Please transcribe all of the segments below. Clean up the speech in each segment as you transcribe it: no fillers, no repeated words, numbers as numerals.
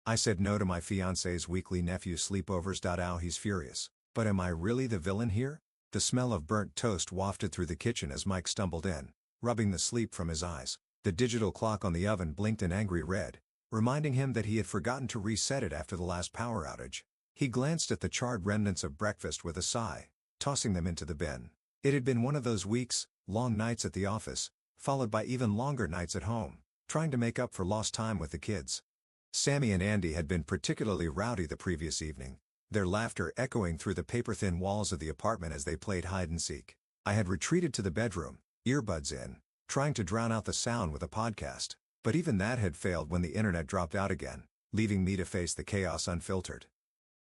I said no to my fiancé's weekly nephew sleepovers. Ow, he's furious. But am I really the villain here? The smell of burnt toast wafted through the kitchen as Mike stumbled in, rubbing the sleep from his eyes. The digital clock on the oven blinked an angry red, reminding him that he had forgotten to reset it after the last power outage. He glanced at the charred remnants of breakfast with a sigh, tossing them into the bin. It had been one of those weeks, long nights at the office, followed by even longer nights at home, trying to make up for lost time with the kids. Sammy and Andy had been particularly rowdy the previous evening, their laughter echoing through the paper-thin walls of the apartment as they played hide-and-seek. I had retreated to the bedroom, earbuds in, trying to drown out the sound with a podcast, but even that had failed when the internet dropped out again, leaving me to face the chaos unfiltered.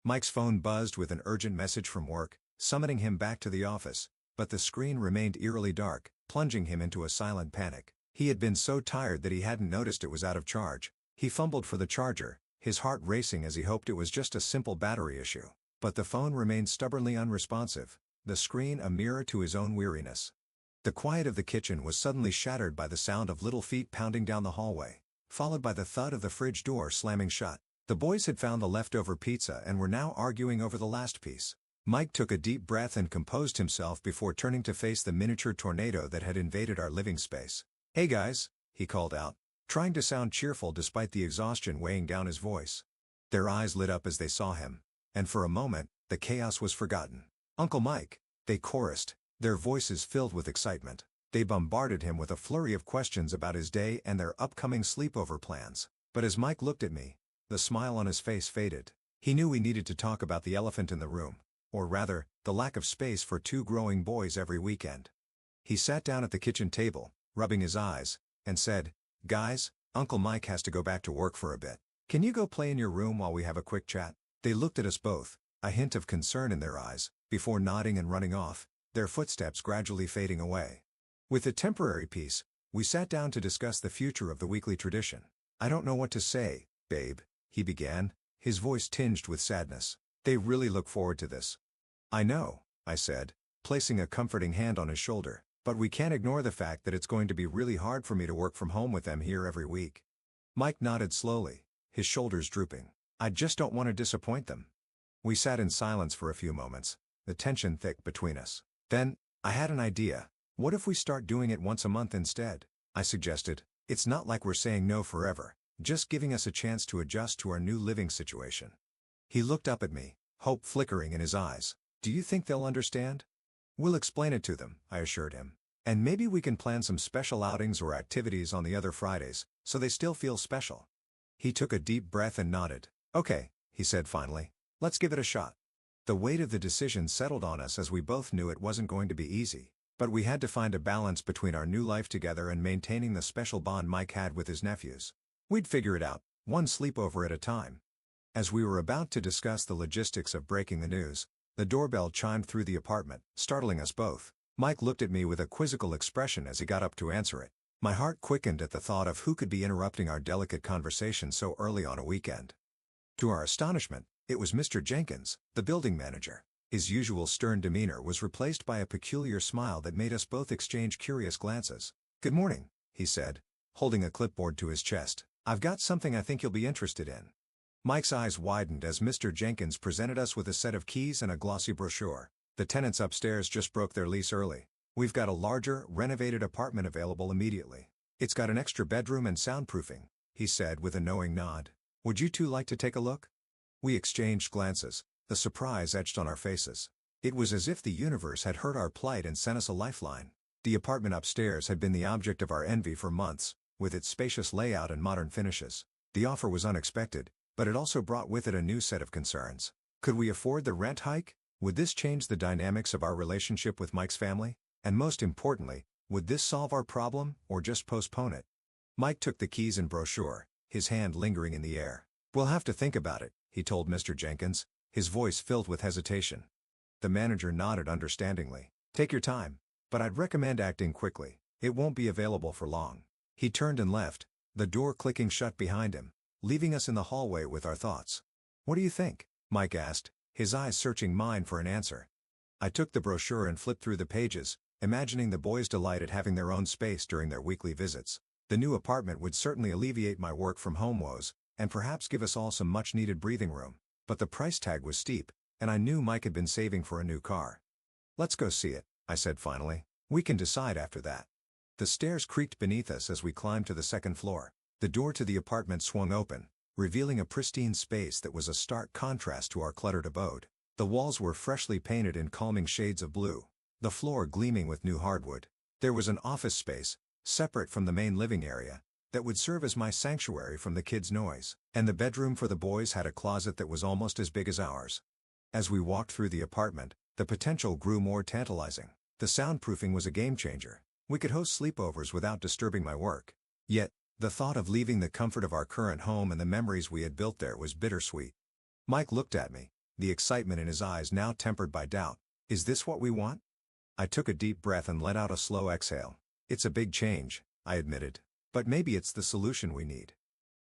Mike's phone buzzed with an urgent message from work, summoning him back to the office, but the screen remained eerily dark, plunging him into a silent panic. He had been so tired that he hadn't noticed it was out of charge. He fumbled for the charger, his heart racing as he hoped it was just a simple battery issue. But the phone remained stubbornly unresponsive, the screen a mirror to his own weariness. The quiet of the kitchen was suddenly shattered by the sound of little feet pounding down the hallway, followed by the thud of the fridge door slamming shut. The boys had found the leftover pizza and were now arguing over the last piece. Mike took a deep breath and composed himself before turning to face the miniature tornado that had invaded our living space. "Hey guys," he called out, trying to sound cheerful despite the exhaustion weighing down his voice. Their eyes lit up as they saw him, and for a moment, the chaos was forgotten. "Uncle Mike," they chorused, their voices filled with excitement. They bombarded him with a flurry of questions about his day and their upcoming sleepover plans. But as Mike looked at me, the smile on his face faded. He knew we needed to talk about the elephant in the room, or rather, the lack of space for two growing boys every weekend. He sat down at the kitchen table, rubbing his eyes, and said, "Guys, Uncle Mike has to go back to work for a bit. Can you go play in your room while we have a quick chat?" They looked at us both, a hint of concern in their eyes, before nodding and running off, their footsteps gradually fading away. With a temporary peace, we sat down to discuss the future of the weekly tradition. "I don't know what to say, babe," he began, his voice tinged with sadness. "They really look forward to this." "I know," I said, placing a comforting hand on his shoulder, "but we can't ignore the fact that it's going to be really hard for me to work from home with them here every week." Mike nodded slowly, his shoulders drooping. "I just don't want to disappoint them." We sat in silence for a few moments, the tension thick between us. Then, I had an idea. "What if we start doing it once a month instead?" I suggested. "It's not like we're saying no forever, just giving us a chance to adjust to our new living situation." He looked up at me, hope flickering in his eyes. "Do you think they'll understand?" "We'll explain it to them," I assured him. "And maybe we can plan some special outings or activities on the other Fridays, so they still feel special." He took a deep breath and nodded. "Okay," he said finally. "Let's give it a shot." The weight of the decision settled on us as we both knew it wasn't going to be easy, but we had to find a balance between our new life together and maintaining the special bond Mike had with his nephews. We'd figure it out, one sleepover at a time. As we were about to discuss the logistics of breaking the news, the doorbell chimed through the apartment, startling us both. Mike looked at me with a quizzical expression as he got up to answer it. My heart quickened at the thought of who could be interrupting our delicate conversation so early on a weekend. To our astonishment, it was Mr. Jenkins, the building manager. His usual stern demeanor was replaced by a peculiar smile that made us both exchange curious glances. "Good morning," he said, holding a clipboard to his chest. "I've got something I think you'll be interested in." Mike's eyes widened as Mr. Jenkins presented us with a set of keys and a glossy brochure. "The tenants upstairs just broke their lease early. We've got a larger, renovated apartment available immediately. It's got an extra bedroom and soundproofing," he said with a knowing nod. "Would you two like to take a look?" We exchanged glances, the surprise etched on our faces. It was as if the universe had heard our plight and sent us a lifeline. The apartment upstairs had been the object of our envy for months, with its spacious layout and modern finishes. The offer was unexpected, but it also brought with it a new set of concerns. Could we afford the rent hike? Would this change the dynamics of our relationship with Mike's family? And most importantly, would this solve our problem, or just postpone it? Mike took the keys and brochure, his hand lingering in the air. "We'll have to think about it," he told Mr. Jenkins, his voice filled with hesitation. The manager nodded understandingly. "Take your time, but I'd recommend acting quickly. It won't be available for long." He turned and left, the door clicking shut behind him, leaving us in the hallway with our thoughts. "What do you think?" Mike asked, his eyes searching mine for an answer. I took the brochure and flipped through the pages, imagining the boys' delight at having their own space during their weekly visits. The new apartment would certainly alleviate my work from home woes, and perhaps give us all some much-needed breathing room. But the price tag was steep, and I knew Mike had been saving for a new car. "Let's go see it," I said finally. "We can decide after that." The stairs creaked beneath us as we climbed to the second floor. The door to the apartment swung open, revealing a pristine space that was a stark contrast to our cluttered abode. The walls were freshly painted in calming shades of blue, the floor gleaming with new hardwood. There was an office space, separate from the main living area, that would serve as my sanctuary from the kids' noise, and the bedroom for the boys had a closet that was almost as big as ours. As we walked through the apartment, the potential grew more tantalizing. The soundproofing was a game-changer. We could host sleepovers without disturbing my work. Yet, the thought of leaving the comfort of our current home and the memories we had built there was bittersweet. Mike looked at me, the excitement in his eyes now tempered by doubt. "Is this what we want?" I took a deep breath and let out a slow exhale. "It's a big change," I admitted. "But maybe it's the solution we need."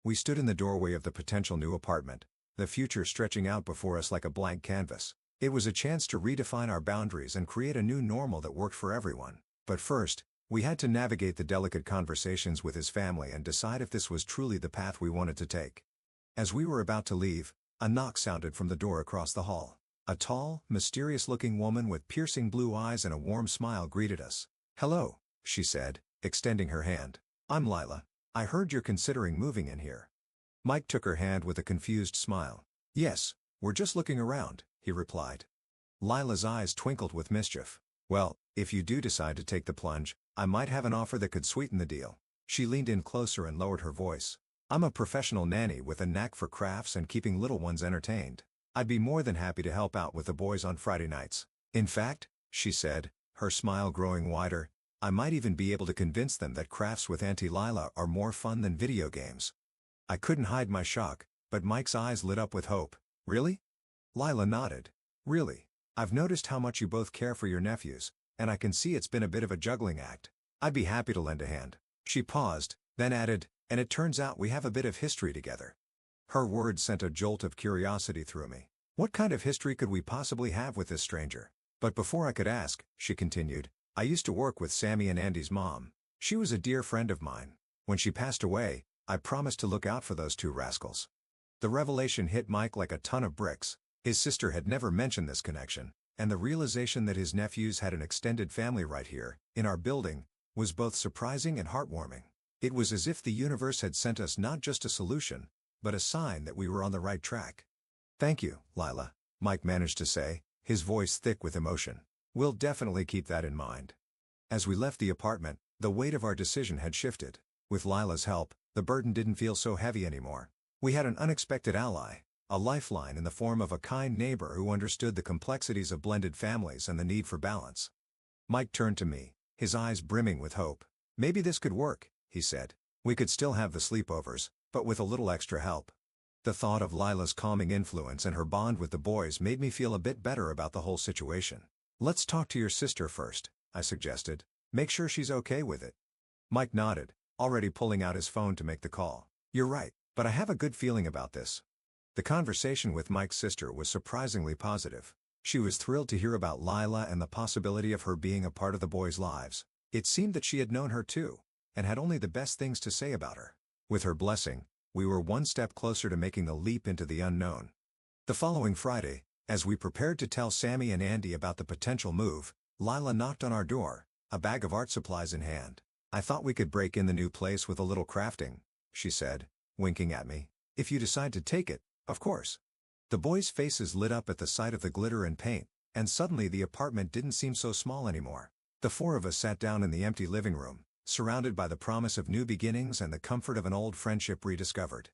We stood in the doorway of the potential new apartment, the future stretching out before us like a blank canvas. It was a chance to redefine our boundaries and create a new normal that worked for everyone. But first, we had to navigate the delicate conversations with his family and decide if this was truly the path we wanted to take. As we were about to leave, a knock sounded from the door across the hall. A tall, mysterious-looking woman with piercing blue eyes and a warm smile greeted us. "Hello," she said, extending her hand. "I'm Lila. I heard you're considering moving in here." Mike took her hand with a confused smile. "Yes, we're just looking around," he replied. Lila's eyes twinkled with mischief. "Well, if you do decide to take the plunge, I might have an offer that could sweeten the deal." She leaned in closer and lowered her voice. "I'm a professional nanny with a knack for crafts and keeping little ones entertained. I'd be more than happy to help out with the boys on Friday nights. In fact," she said, her smile growing wider, "I might even be able to convince them that crafts with Auntie Lila are more fun than video games." I couldn't hide my shock, but Mike's eyes lit up with hope. "Really?" Lila nodded. "Really. I've noticed how much you both care for your nephews, and I can see it's been a bit of a juggling act. I'd be happy to lend a hand." She paused, then added, "And it turns out we have a bit of history together." Her words sent a jolt of curiosity through me. What kind of history could we possibly have with this stranger? But before I could ask, she continued, "I used to work with Sammy and Andy's mom. She was a dear friend of mine. When she passed away, I promised to look out for those two rascals." The revelation hit Mike like a ton of bricks. His sister had never mentioned this connection, and the realization that his nephews had an extended family right here, in our building, was both surprising and heartwarming. It was as if the universe had sent us not just a solution, but a sign that we were on the right track. "Thank you, Lila," Mike managed to say, his voice thick with emotion. "We'll definitely keep that in mind." As we left the apartment, the weight of our decision had shifted. With Lila's help, the burden didn't feel so heavy anymore. We had an unexpected ally, a lifeline in the form of a kind neighbor who understood the complexities of blended families and the need for balance. Mike turned to me, his eyes brimming with hope. "Maybe this could work," he said. "We could still have the sleepovers, but with a little extra help." The thought of Lila's calming influence and her bond with the boys made me feel a bit better about the whole situation. "Let's talk to your sister first," I suggested. "Make sure she's okay with it." Mike nodded, already pulling out his phone to make the call. "You're right, but I have a good feeling about this." The conversation with Mike's sister was surprisingly positive. She was thrilled to hear about Lila and the possibility of her being a part of the boys' lives. It seemed that she had known her too, and had only the best things to say about her. With her blessing, we were one step closer to making the leap into the unknown. The following Friday, as we prepared to tell Sammy and Andy about the potential move, Lila knocked on our door, a bag of art supplies in hand. "I thought we could break in the new place with a little crafting," she said, winking at me. "If you decide to take it, of course." The boys' faces lit up at the sight of the glitter and paint, and suddenly the apartment didn't seem so small anymore. The four of us sat down in the empty living room, surrounded by the promise of new beginnings and the comfort of an old friendship rediscovered.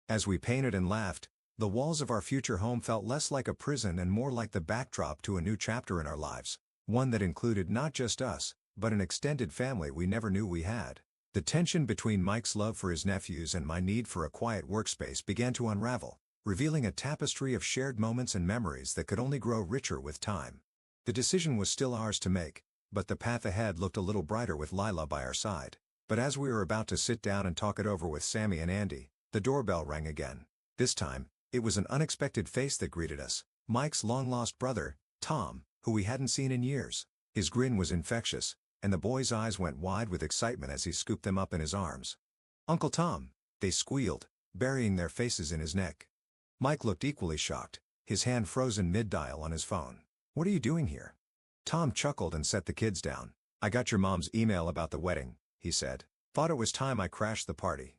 As we painted and laughed, the walls of our future home felt less like a prison and more like the backdrop to a new chapter in our lives, one that included not just us, but an extended family we never knew we had. The tension between Mike's love for his nephews and my need for a quiet workspace began to unravel, revealing a tapestry of shared moments and memories that could only grow richer with time. The decision was still ours to make, but the path ahead looked a little brighter with Lila by our side. But as we were about to sit down and talk it over with Sammy and Andy, the doorbell rang again. This time, it was an unexpected face that greeted us, Mike's long-lost brother, Tom, who we hadn't seen in years. His grin was infectious, and the boys' eyes went wide with excitement as he scooped them up in his arms. "Uncle Tom," they squealed, burying their faces in his neck. Mike looked equally shocked, his hand frozen mid-dial on his phone. "What are you doing here?" Tom chuckled and set the kids down. "I got your mom's email about the wedding," he said. "Thought it was time I crashed the party."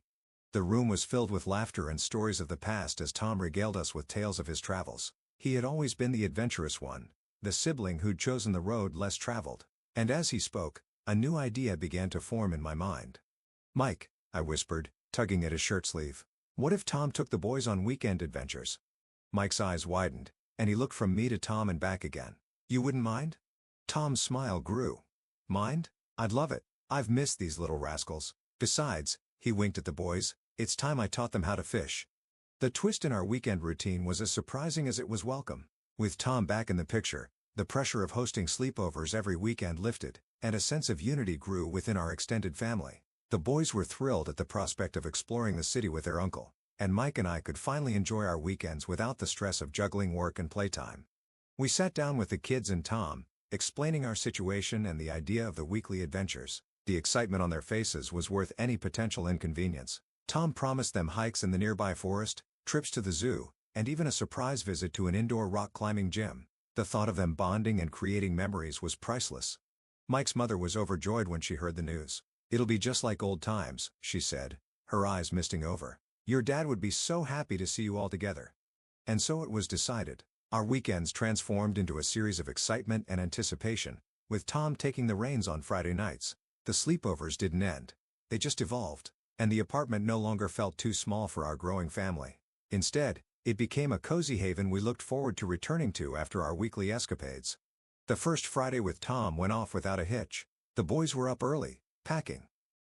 The room was filled with laughter and stories of the past as Tom regaled us with tales of his travels. He had always been the adventurous one, the sibling who'd chosen the road less traveled. And as he spoke, a new idea began to form in my mind. "Mike," I whispered, tugging at his shirt sleeve. "What if Tom took the boys on weekend adventures?" Mike's eyes widened, and he looked from me to Tom and back again. "You wouldn't mind?" Tom's smile grew. "Mind? I'd love it. I've missed these little rascals. Besides," he winked at the boys, "it's time I taught them how to fish." The twist in our weekend routine was as surprising as it was welcome. With Tom back in the picture, the pressure of hosting sleepovers every weekend lifted, and a sense of unity grew within our extended family. The boys were thrilled at the prospect of exploring the city with their uncle, and Mike and I could finally enjoy our weekends without the stress of juggling work and playtime. We sat down with the kids and Tom, explaining our situation and the idea of the weekly adventures. The excitement on their faces was worth any potential inconvenience. Tom promised them hikes in the nearby forest, trips to the zoo, and even a surprise visit to an indoor rock climbing gym. The thought of them bonding and creating memories was priceless. Mike's mother was overjoyed when she heard the news. "It'll be just like old times," she said, her eyes misting over. "Your dad would be so happy to see you all together." And so it was decided. Our weekends transformed into a series of excitement and anticipation, with Tom taking the reins on Friday nights. The sleepovers didn't end. They just evolved, and the apartment no longer felt too small for our growing family. Instead, it became a cozy haven we looked forward to returning to after our weekly escapades. The first Friday with Tom went off without a hitch. The boys were up early, packing,